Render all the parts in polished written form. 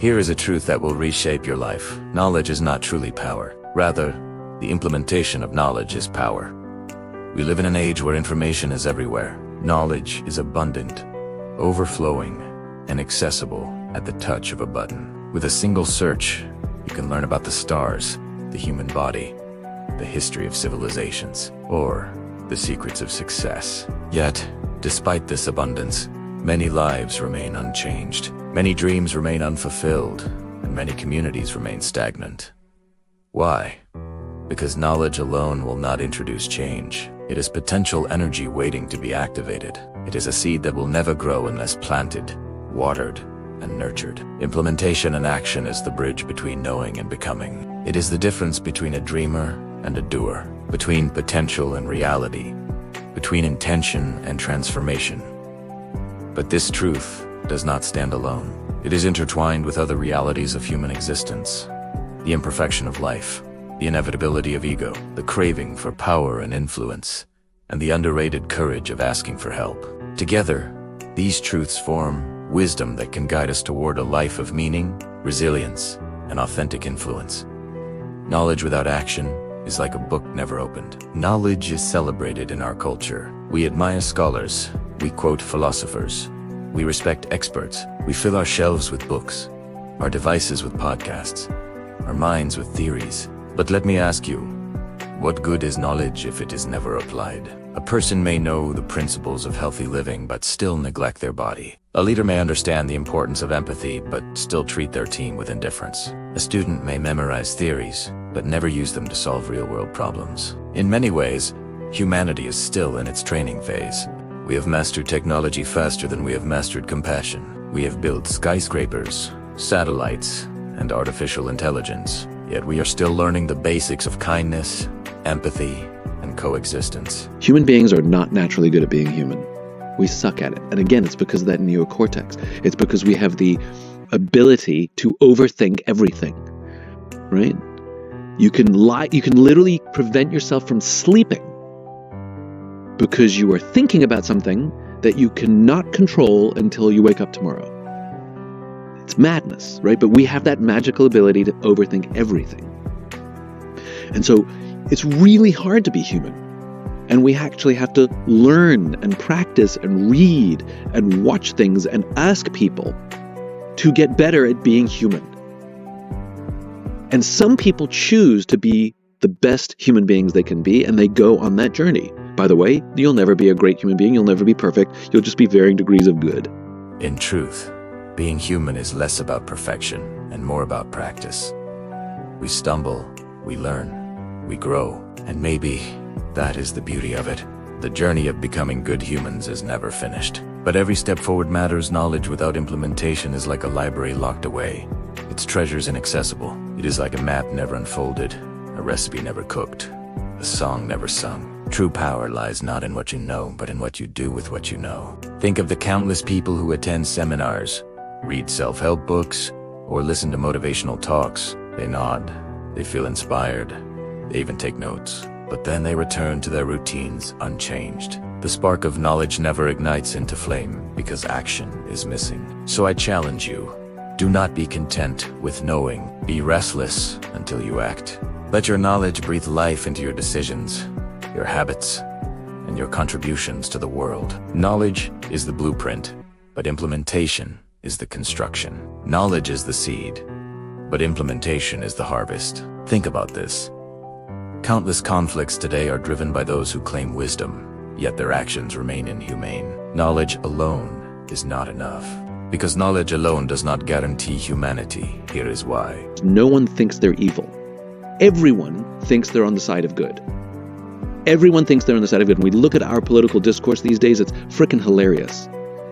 Here is a truth that will reshape your life. Knowledge is not truly power. Rather, the implementation of knowledge is power. We live in an age where information is everywhere. Knowledge is abundant, overflowing, and accessible at the touch of a button. With a single search, you can learn about the stars, the human body, the history of civilizations, or the secrets of success. Yet, despite this abundance, many lives remain unchanged. Many dreams remain unfulfilled, and many communities remain stagnant. Why? Because knowledge alone will not introduce change. It is potential energy waiting to be activated. It is a seed that will never grow unless planted, watered, and nurtured. Implementation and action is the bridge between knowing and becoming. It is the difference between a dreamer and a doer, between potential and reality, between intention and transformation. But this truth does not stand alone. It is intertwined with other realities of human existence: the imperfection of life, the inevitability of ego, the craving for power and influence, and the underrated courage of asking for help. Together, these truths form wisdom that can guide us toward a life of meaning, resilience, and authentic influence. Knowledge without action is like a book never opened. Knowledge is celebrated in our culture. We admire scholars, we quote philosophers, we respect experts, we fill our shelves with books, our devices with podcasts, our minds with theories. But let me ask you, what good is knowledge if it is never applied? A person may know the principles of healthy living but still neglect their body. A leader may understand the importance of empathy but still treat their team with indifference. A student may memorize theories but never use them to solve real-world problems. In many ways, humanity is still in its training phase. We have mastered technology faster than we have mastered compassion. We have built skyscrapers, satellites, and artificial intelligence. Yet we are still learning the basics of kindness, empathy, and coexistence. Human beings are not naturally good at being human. We suck at it. And again, it's because of that neocortex. It's because we have the ability to overthink everything, right? You can literally prevent yourself from sleeping because you are thinking about something that you cannot control until you wake up tomorrow. It's madness, right? But we have that magical ability to overthink everything. And so it's really hard to be human. And we actually have to learn and practice and read and watch things and ask people to get better at being human. And some people choose to be the best human beings they can be, and they go on that journey. By the way, you'll never be a great human being. You'll never be perfect. You'll just be varying degrees of good. In truth, being human is less about perfection and more about practice. We stumble, we learn, we grow, and maybe that is the beauty of it. The journey of becoming good humans is never finished. But every step forward matters. Knowledge without implementation is like a library locked away. Its treasures inaccessible. It is like a map never unfolded, a recipe never cooked, a song never sung. True power lies not in what you know, but in what you do with what you know. Think of the countless people who attend seminars, read self-help books, or listen to motivational talks. They nod, they feel inspired, they even take notes. But then they return to their routines unchanged. The spark of knowledge never ignites into flame because action is missing. So I challenge you, do not be content with knowing. Be restless until you act. Let your knowledge breathe life into your decisions, your habits, and your contributions to the world. Knowledge is the blueprint, but implementation is the construction. Knowledge is the seed, but implementation is the harvest. Think about this. Countless conflicts today are driven by those who claim wisdom, yet their actions remain inhumane. Knowledge alone is not enough, because knowledge alone does not guarantee humanity. Here is why. No one thinks they're evil. Everyone thinks they're on the side of good. Everyone thinks they're on the side of good. When we look at our political discourse these days, it's frickin' hilarious.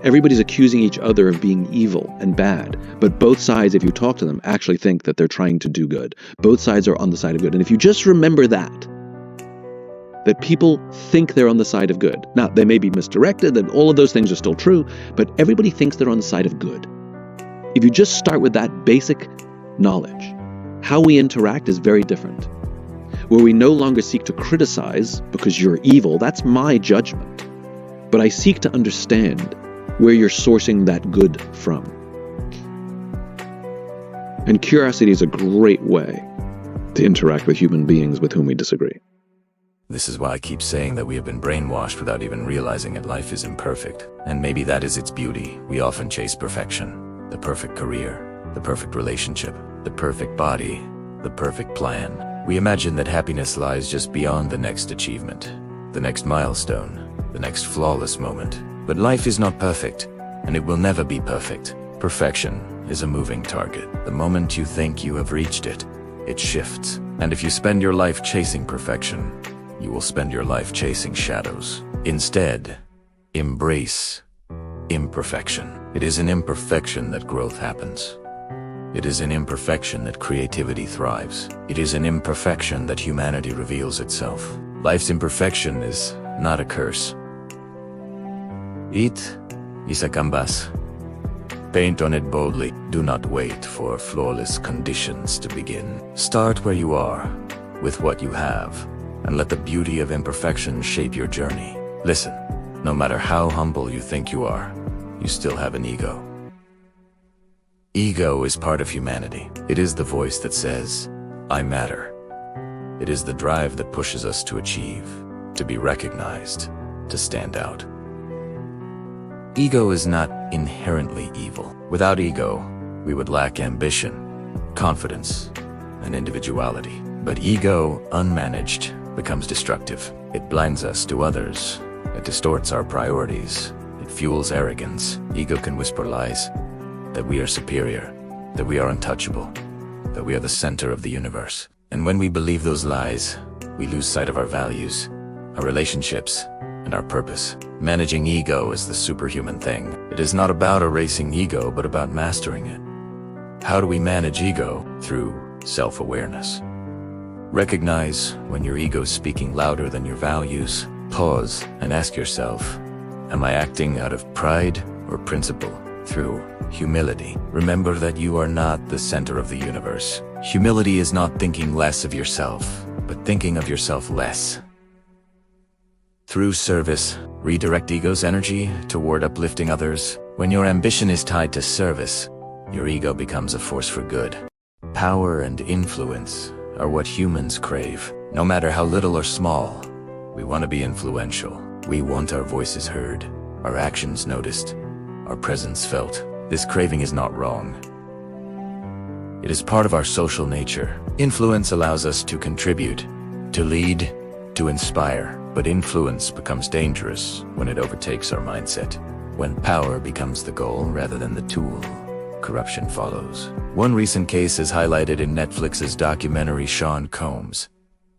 Everybody's accusing each other of being evil and bad. But both sides, if you talk to them, actually think that they're trying to do good. Both sides are on the side of good. And if you just remember that people think they're on the side of good. Now, they may be misdirected, and all of those things are still true, but everybody thinks they're on the side of good. If you just start with that basic knowledge, how we interact is very different. Where we no longer seek to criticize because you're evil, that's my judgment. But I seek to understand where you're sourcing that good from. And curiosity is a great way to interact with human beings with whom we disagree. This is why I keep saying that we have been brainwashed without even realizing it. Life is imperfect, and maybe that is its beauty. We often chase perfection, the perfect career, the perfect relationship, the perfect body, the perfect plan. We imagine that happiness lies just beyond the next achievement, the next milestone, the next flawless moment. But life is not perfect, and it will never be perfect. Perfection is a moving target. The moment you think you have reached it, it shifts. And if you spend your life chasing perfection, you will spend your life chasing shadows. Instead, embrace imperfection. It is in imperfection that growth happens. It is in imperfection that creativity thrives. It is in imperfection that humanity reveals itself. Life's imperfection is not a curse. It is a canvas. Paint on it boldly. Do not wait for flawless conditions to begin. Start where you are, with what you have, and let the beauty of imperfection shape your journey. Listen, no matter how humble you think you are, you still have an ego. Ego is part of humanity. It is the voice that says, I matter. It is the drive that pushes us to achieve, to be recognized, to stand out. Ego is not inherently evil. Without ego, we would lack ambition, confidence, and individuality. But ego, unmanaged, becomes destructive. It blinds us to others. It distorts our priorities. It fuels arrogance. Ego can whisper lies, that we are superior, that we are untouchable, that we are the center of the universe. And when we believe those lies, we lose sight of our values, our relationships, and our purpose. Managing ego is the superhuman thing. It is not about erasing ego, but about mastering it. How do we manage ego? Through self-awareness. Recognize when your ego is speaking louder than your values. Pause and ask yourself, am I acting out of pride or principle? Through humility, remember that you are not the center of the universe. Humility is not thinking less of yourself, but thinking of yourself less. Through service, redirect ego's energy toward uplifting others. When your ambition is tied to service, your ego becomes a force for good. Power and influence are what humans crave. No matter how little or small, we want to be influential. We want our voices heard, our actions noticed, our presence felt. This craving is not wrong. It is part of our social nature. Influence allows us to contribute, to lead, to inspire. But influence becomes dangerous when it overtakes our mindset. When power becomes the goal rather than the tool, corruption follows. One recent case is highlighted in Netflix's documentary Sean Combs,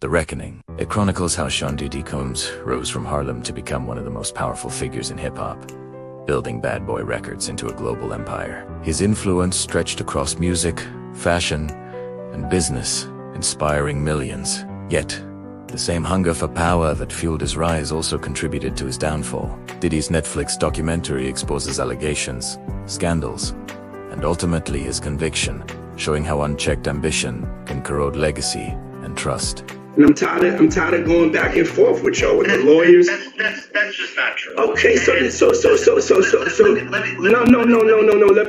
The Reckoning. It chronicles how Sean Diddy Combs rose from Harlem to become one of the most powerful figures in hip-hop, building Bad Boy Records into a global empire. His influence stretched across music, fashion, and business, inspiring millions. Yet, the same hunger for power that fueled his rise also contributed to his downfall. Diddy's Netflix documentary exposes allegations, scandals, and ultimately his conviction, showing how unchecked ambition can corrode legacy and trust. And I'm tired of going back and forth with y'all with the lawyers. That's just not true. Okay, so no.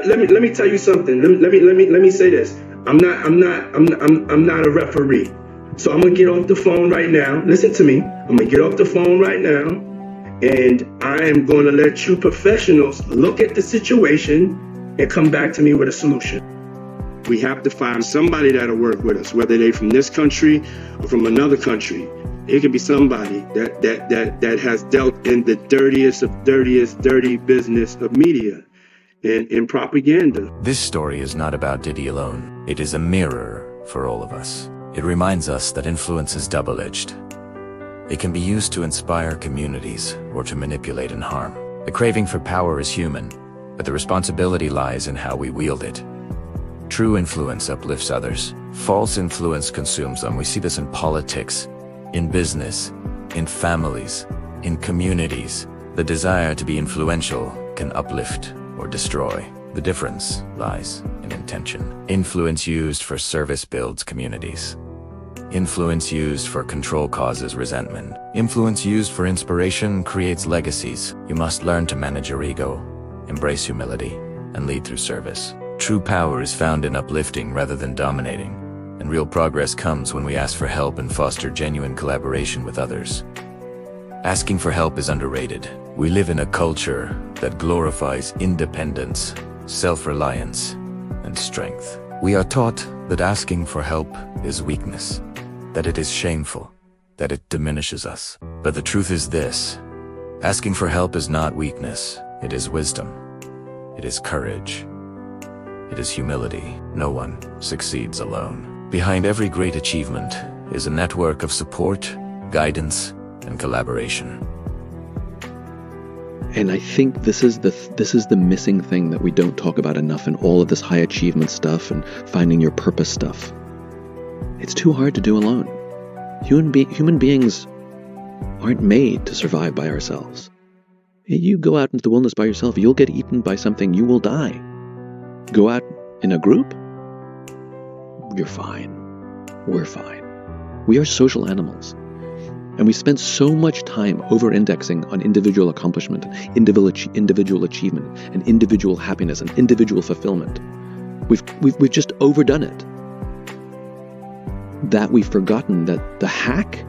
Let me tell you something. Let me say this. I'm not a referee. So I'm gonna get off the phone right now. Listen to me. I'm gonna get off the phone right now, and I am gonna let you professionals look at the situation and come back to me with a solution. We have to find somebody that'll work with us, whether they're from this country or from another country. It could be somebody that has dealt in the dirty business of media and propaganda. This story is not about Diddy alone. It is a mirror for all of us. It reminds us that influence is double-edged. It can be used to inspire communities or to manipulate and harm. The craving for power is human, but the responsibility lies in how we wield it. True influence uplifts others. False influence consumes them. We see this in politics, in business, in families, in communities. The desire to be influential can uplift or destroy. The difference lies in intention. Influence used for service builds communities. Influence used for control causes resentment. Influence used for inspiration creates legacies. You must learn to manage your ego, embrace humility, and lead through service. True power is found in uplifting rather than dominating, and real progress comes when we ask for help and foster genuine collaboration with others. Asking for help is underrated. We live in a culture that glorifies independence, self-reliance, and strength. We are taught that asking for help is weakness, that it is shameful, that it diminishes us. But the truth is this: asking for help is not weakness, it is wisdom. It is courage. It is humility. No one succeeds alone. Behind every great achievement is a network of support, guidance, and collaboration. And I think this is the missing thing that we don't talk about enough in all of this high achievement stuff and finding your purpose stuff. It's too hard to do alone. Human beings aren't made to survive by ourselves. You go out into the wilderness by yourself, you'll get eaten by something, you will die. Go out in a group, you're fine. We're fine. We are social animals. And we spend so much time over-indexing on individual accomplishment, individual achievement, and individual happiness, and individual fulfillment. We've just overdone it. That we've forgotten that the hack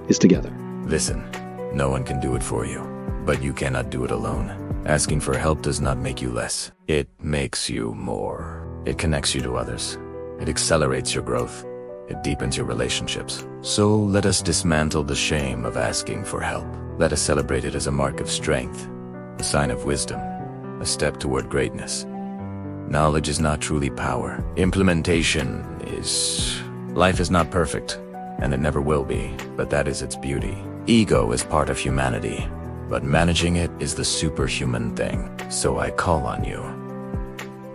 is together. Listen, no one can do it for you, but you cannot do it alone. Asking for help does not make you less. It makes you more. It connects you to others. It accelerates your growth. It deepens your relationships. So let us dismantle the shame of asking for help. Let us celebrate it as a mark of strength, a sign of wisdom, a step toward greatness. Knowledge is not truly power. Implementation is... Life is not perfect, and it never will be, but that is its beauty. Ego is part of humanity, but managing it is the superhuman thing. So I call on you.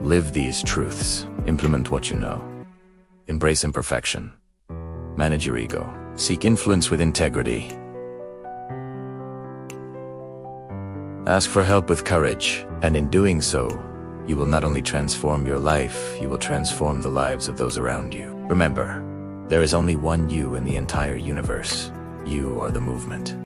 Live these truths. Implement what you know. Embrace imperfection. Manage your ego. Seek influence with integrity. Ask for help with courage, and in doing so, you will not only transform your life, you will transform the lives of those around you. Remember, there is only one you in the entire universe. You are the movement.